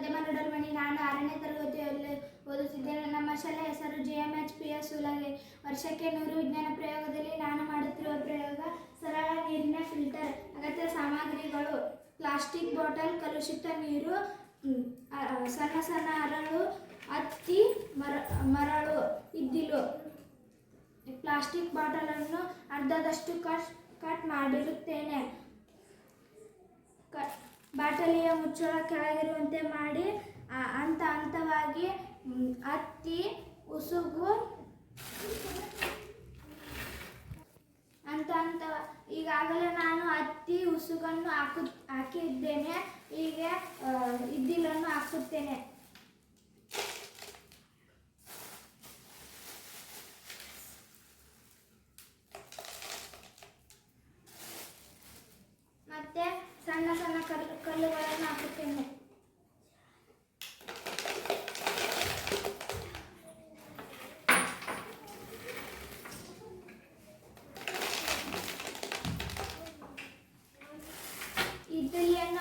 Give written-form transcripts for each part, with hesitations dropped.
ಮಧ್ಯಮ ನಡಲ್ಮಣಿ. ನಾನು 6ನೇ ತರಗತಿಯಲ್ಲಿ ಓದುತ್ತಿದ್ದೇನೆ. ನಮ್ಮ ಶಾಲೆ ಹೆಸರು JMHPS ಸೂಲಗೆ. ವರ್ಷಕ್ಕೆ 100 ವಿಜ್ಞಾನ ಪ್ರಯೋಗದಲ್ಲಿ ನಾನು ಮಾಡುತ್ತಿರುವ ಪ್ರಯೋಗ ಸರಳ ನೀರಿನ ಫಿಲ್ಟರ್. ಅಗತ್ಯ ಸಾಮಗ್ರಿಗಳು: ಪ್ಲಾಸ್ಟಿಕ್ ಬಾಟಲ್, ಕಲುಷಿತ ನೀರು, ಸಣ್ಣ ಸಣ್ಣ ಹರಳು, ಹತ್ತಿ, ಮರಳು, ಇದ್ದಿಲು. ಪ್ಲಾಸ್ಟಿಕ್ ಬಾಟಲನ್ನು ಅರ್ಧದಷ್ಟು ಕಟ್ ಮಾಡಿರುತ್ತೇನೆ. ಬಾಟಲಿಯ ಮುಚ್ಚಳ ಕೆಳಗಿರುವಂತೆ ಮಾಡಿ ಹಂತ ಹಂತವಾಗಿ ಹತ್ತಿ, ಉಸುಗು ಈಗಾಗಲೇ ನಾನು ಹತ್ತಿ, ಉಸುಗನ್ನು ಹಾಕಿದ್ದೇನೆ. ಈಗ ಇದ್ದಿಲನ್ನು ಹಾಕುತ್ತೇನೆ. ಮತ್ತೆ ಸಣ್ಣ ಸಣ್ಣ ಕಲ್ಲುಗಳನ್ನು ಹಾಕುತ್ತೇನೆ. ಇದ್ದಲಿಯನ್ನು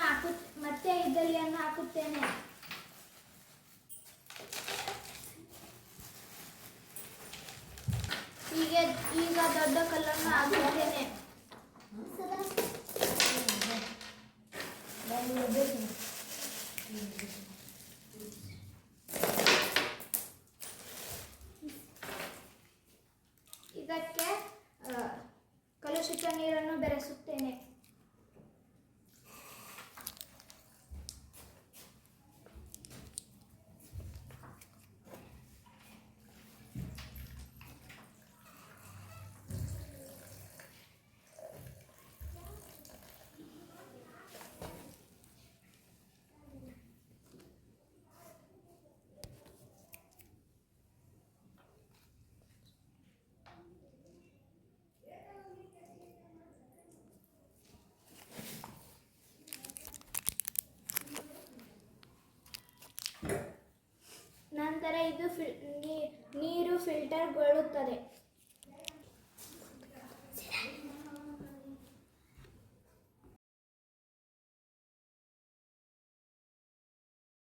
ಹಾಕುತ್ತೇನೆ. ಈಗ ದೊಡ್ಡ ಕಲ್ಲನ್ನು ಹಾಕುತ್ತೇನೆ. ಇದಕ್ಕೆ ಕಲುಷಿತ ನೀರನ್ನು ಬೆರೆಸುತ್ತೇನೆ. ನಂತರ ಇದು ನೀರು ಫಿಲ್ಟರ್ಗೊಳ್ಳುತ್ತದೆ.